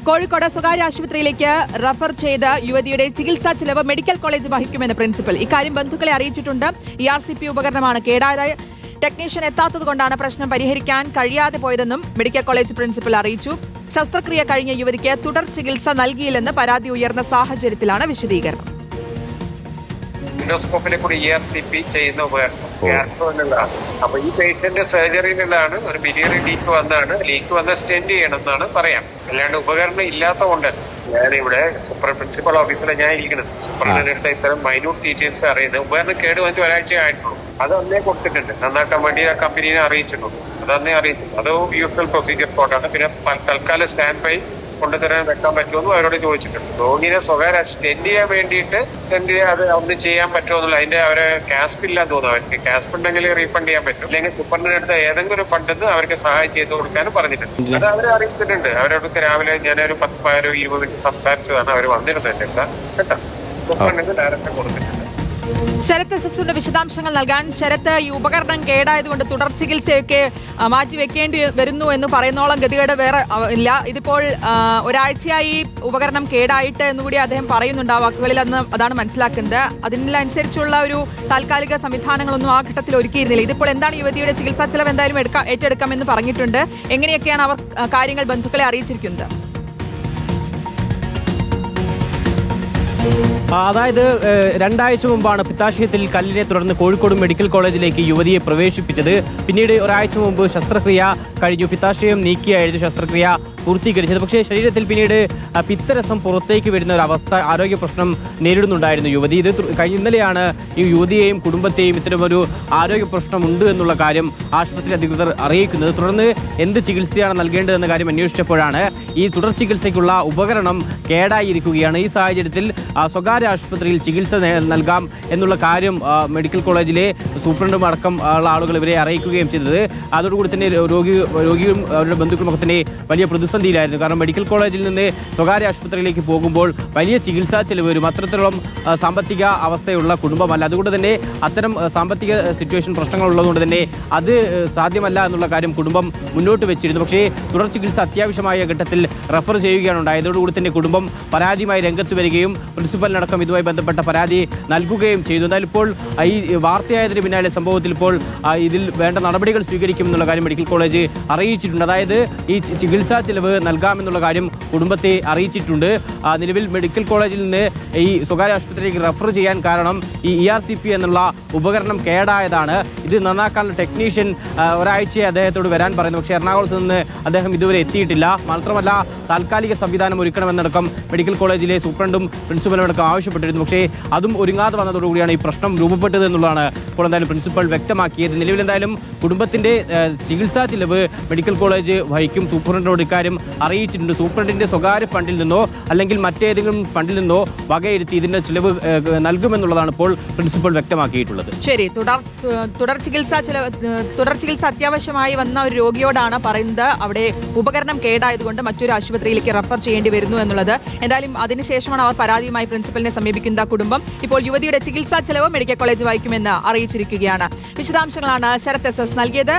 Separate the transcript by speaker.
Speaker 1: കോഴിക്കോട് സ്വകാര്യ ആശുപത്രിയിലേക്ക് റഫർ ചെയ്ത യുവതിയുടെ ചികിത്സാ ചെലവ് മെഡിക്കൽ കോളേജ് വഹിക്കുമെന്ന് പ്രിൻസിപ്പൽ. ഇക്കാര്യം ബന്ധുക്കളെ അറിയിച്ചിട്ടുണ്ട്. ERCP ഉപകരണമാണ് കേടായത്. ടെക്നീഷ്യൻ എത്താത്തതുകൊണ്ടാണ് പ്രശ്നം പരിഹരിക്കാൻ കഴിയാതെ പോയതെന്നും മെഡിക്കൽ കോളേജ് പ്രിൻസിപ്പൽ അറിയിച്ചു. ശസ്ത്രക്രിയ കഴിഞ്ഞ യുവതിക്ക് തുടർ ചികിത്സ നൽകിയില്ലെന്ന് പരാതി ഉയർന്ന സാഹചര്യത്തിലാണ് വിശദീകരണം.
Speaker 2: എൻഡോസ്കോപ്പിനെ കൂടി ERCP ചെയ്യുന്ന ഉപകരണം അപ്പൊ ഈ പേഷ്യന്റ് സർജറിയിലാണ് ഒരു ബിലിയറി ലീക്ക് വന്ന സ്റ്റെൻഡ് ചെയ്യണം എന്നാണ് പറയാം. അല്ലാണ്ട് ഉപകരണം ഇല്ലാത്ത കൊണ്ട് ഞാനിവിടെ സൂപ്പർ പ്രിൻസിപ്പൽ ഓഫീസിലെ ഞാൻ ഇരിക്കുന്നത്. സൂപ്പറിന്റെ അടുത്ത് ഇത്തരം മൈന്യൂട്ട് ഡീറ്റെയിൽസ് അറിയുന്നത് ഉപകരണം കേട് വന്നിട്ട് ഒരാഴ്ച ആയിട്ടുള്ളൂ. അത് അന്നേ കൊടുത്തിട്ടുണ്ട്, നന്നാക്കാൻ വേണ്ടി ആ കമ്പനീനെ അറിയിച്ചിട്ടുണ്ട്. അത് അന്നേ അറിയിച്ചിട്ടുണ്ട്. അത് യൂഷ്വൽ പ്രൊസീജിയർ കോഡാണ്. പിന്നെ തൽക്കാലം സ്റ്റാൻഡ് ബൈ കൊണ്ടുതരാൻ വെക്കാൻ പറ്റുമെന്നും അവരോട് ചോദിച്ചിട്ടുണ്ട്. രോഗിനെ സ്വകാര്യ സ്റ്റെൻഡ് ചെയ്യാൻ വേണ്ടിയിട്ട് അത് ഒന്നും ചെയ്യാൻ പറ്റുമോ എന്നുള്ള അതിന്റെ അവരെ കാസ്പ് ഇല്ലാന്ന് തോന്നുന്നു. അവർക്ക് കാസ്പ് ഉണ്ടെങ്കിൽ റീഫണ്ട് ചെയ്യാൻ പറ്റും. അല്ലെങ്കിൽ സൂപ്പറിന്റെ അടുത്ത് ഏതെങ്കിലും ഒരു ഫണ്ടെന്ന് അവർക്ക് സഹായം ചെയ്തു കൊടുക്കാനും പറഞ്ഞിട്ടുണ്ട്. അത് അവരെ അറിയിച്ചിട്ടുണ്ട്. അവരോടൊക്കെ രാവിലെ ഞാനൊരു 10-20 മിനിറ്റ് സംസാരിച്ചതാണ്. അവർ വന്നിരുന്നത് കേട്ടോ. സൂപ്പറിന് ഡയറക്റ്റ് കൊടുത്തിട്ടുണ്ട്.
Speaker 1: ശരത് എസ്എസിന്റെ വിശദാംശങ്ങൾ നൽകാൻ. ശരത്ത്, ഈ ഉപകരണം കേടായതുകൊണ്ട് തുടർ ചികിത്സയൊക്കെ മാറ്റിവെക്കേണ്ടി വരുന്നു എന്ന് പറയുന്നോളം ഗതികേട് വേറെ ഇല്ല. ഇതിപ്പോൾ ഒരാഴ്ചയായി ഉപകരണം കേടായിട്ട് എന്നുകൂടി അദ്ദേഹം പറയുന്നുണ്ട് ആ വാക്കുകളിൽ. അതാണ് മനസ്സിലാക്കുന്നത്. അതിനനുസരിച്ചുള്ള ഒരു താൽക്കാലിക സംവിധാനങ്ങളൊന്നും ആ ഘട്ടത്തിൽ ഒരുക്കിയിരുന്നില്ല. ഇതിപ്പോൾ എന്താണ് യുവതിയുടെ ചികിത്സാ ചെലവ് എന്തായാലും ഏറ്റെടുക്കാമെന്ന് പറഞ്ഞിട്ടുണ്ട്. എങ്ങനെയൊക്കെയാണ് അവർ കാര്യങ്ങൾ ബന്ധുക്കളെ അറിയിച്ചിരിക്കുന്നത്?
Speaker 3: അതായത് 2 ആഴ്ച മുമ്പാണ് പിത്താശയത്തിൽ കല്ലിനെ തുടർന്ന് കോഴിക്കോട് മെഡിക്കൽ കോളേജിലേക്ക് യുവതിയെ പ്രവേശിപ്പിച്ചത്. പിന്നീട് ഒരാഴ്ച മുമ്പ് ശസ്ത്രക്രിയ കഴിഞ്ഞു. പിത്താശയം നീക്കിയായിരുന്നു ശസ്ത്രക്രിയ പൂർത്തീകരിച്ചത്. പക്ഷേ ശരീരത്തിൽ പിന്നീട് പിത്തരസം പുറത്തേക്ക് വരുന്ന ഒരു അവസ്ഥ, ആരോഗ്യ പ്രശ്നം നേരിടുന്നുണ്ടായിരുന്നു യുവതി. ഇത് ഇന്നലെയാണ് ഈ യുവതിയെയും കുടുംബത്തെയും ഇത്തരമൊരു ആരോഗ്യ പ്രശ്നം ഉണ്ട് എന്നുള്ള കാര്യം ആശുപത്രി അധികൃതർ അറിയിക്കുന്നത്. തുടർന്ന് എന്ത് ചികിത്സയാണ് നൽകേണ്ടതെന്ന കാര്യം അന്വേഷിച്ചപ്പോഴാണ് ഈ തുടർ ചികിത്സയ്ക്കുള്ള ഉപകരണം കേടായിരിക്കുകയാണ്. ഈ സാഹചര്യത്തിൽ സ്വകാര്യ ആശുപത്രിയിൽ ചികിത്സ നൽകാം എന്നുള്ള കാര്യം മെഡിക്കൽ കോളേജിലെ സൂപ്രണ്ടും അടക്കം ഉള്ള ആളുകൾ ഇവരെ അറിയിക്കുകയും ചെയ്തത്. അതോടുകൂടി തന്നെ രോഗിയും അവരുടെ ബന്ധുക്കളുമൊക്കെ തന്നെ വലിയ പ്രതിസന്ധിയിലായിരുന്നു. കാരണം മെഡിക്കൽ കോളേജിൽ നിന്ന് സ്വകാര്യ ആശുപത്രിയിലേക്ക് പോകുമ്പോൾ വലിയ ചികിത്സാ ചെലവ് വരും. അത്തരത്തിലുള്ള സാമ്പത്തിക അവസ്ഥയുള്ള കുടുംബമല്ല. അതുകൊണ്ട് തന്നെ അത്തരം സാമ്പത്തിക സിറ്റുവേഷൻ പ്രശ്നങ്ങൾ ഉള്ളതുകൊണ്ട് തന്നെ അത് സാധ്യമല്ല എന്നുള്ള കാര്യം കുടുംബം മുന്നോട്ട് വെച്ചിരുന്നു. പക്ഷേ തുടർ ചികിത്സ അത്യാവശ്യമായ ഘട്ടത്തിൽ റെഫർ ചെയ്യുകയാണ് ഉണ്ടായത്. അതോടുകൂടി തന്നെ കുടുംബം പരാതിയുമായി രംഗത്ത് വരികയും പ്രിൻസിപ്പലിനടക്കം ഇതുമായി ബന്ധപ്പെട്ട പരാതി നൽകുകയും ചെയ്തു. എന്നാലും ഇപ്പോൾ ഈ വാർത്തയായതിന് പിന്നാലെ സംഭവത്തിൽ ഇപ്പോൾ ഇതിൽ വേണ്ട നടപടികൾ സ്വീകരിക്കുമെന്നുള്ള കാര്യം മെഡിക്കൽ കോളേജ് അറിയിച്ചിട്ടുണ്ട്. അതായത് ഈ ചികിത്സാ ചെലവ് നൽകാമെന്നുള്ള കാര്യം കുടുംബത്തെ അറിയിച്ചിട്ടുണ്ട്. നിലവിൽ മെഡിക്കൽ കോളേജിൽ നിന്ന് ഈ സ്വകാര്യ ആശുപത്രിയിലേക്ക് റെഫർ ചെയ്യാൻ കാരണം ഈ ERCP എന്നുള്ള ഉപകരണം കേടായതാണ്. ഇത് നന്നാക്കാനുള്ള ടെക്നീഷ്യൻ ഒരാഴ്ചയെ അദ്ദേഹത്തോട് വരാൻ പറയുന്നു. പക്ഷേ എറണാകുളത്ത് നിന്ന് അദ്ദേഹം ഇതുവരെ എത്തിയിട്ടില്ല. മാത്രമല്ല താൽക്കാലിക സംവിധാനം ഒരുക്കണമെന്നടക്കം മെഡിക്കൽ കോളേജിലെ സൂപ്രണ്ടും പ്രിൻസിപ്പലിനടക്കം ആവശ്യപ്പെട്ടിരുന്നു. പക്ഷേ അതും ഒരുങ്ങാതെ വന്നതോടുകൂടിയാണ് ഈ പ്രശ്നം രൂപപ്പെട്ടത് എന്നുള്ളതാണ് ഇപ്പോൾ എന്തായാലും പ്രിൻസിപ്പൽ വ്യക്തമാക്കിയത്. നിലവിൽ എന്തായാലും കുടുംബത്തിന്റെ ചികിത്സാ ചെലവ് മെഡിക്കൽ കോളേജ് വഹിക്കും. സൂപ്രണ്ടിനോട് ഇക്കാര്യം അറിയിച്ചിട്ടുണ്ട്. സൂപ്രണ്ടിന്റെ സ്വകാര്യ ഫണ്ടിൽ നിന്നോ അല്ലെങ്കിൽ മറ്റേതെങ്കിലും ഫണ്ടിൽ നിന്നോ വകയിരുത്തി ഇതിന്റെ ചിലവ് നൽകുമെന്നുള്ളതാണ് ഇപ്പോൾ പ്രിൻസിപ്പൽ വ്യക്തമാക്കിയിട്ടുള്ളത്.
Speaker 1: ശരി, തുടർ ചികിത്സ അത്യാവശ്യമായി വന്ന ഒരു രോഗിയോടാണ് പറയുന്നത് അവിടെ ഉപകരണം കേടായതുകൊണ്ട് മറ്റൊരു ആശുപത്രിയിലേക്ക് റെഫർ ചെയ്യേണ്ടി വരുന്നു എന്നുള്ളത്. എന്തായാലും അതിനുശേഷമാണ് അവർ പരാതിയുമായി പ്രിൻസിപ്പലിനെ സമീപിക്കുന്ന കുടുംബം. ഇപ്പോൾ യുവതിയുടെ ചികിത്സാ ചെലവ് മെഡിക്കൽ കോളേജ് വഹിക്കുമെന്ന് അറിയിച്ചിരിക്കുകയാണ്. വിശദാംശങ്ങളാണ് ശരത് എസ് നൽകിയത്.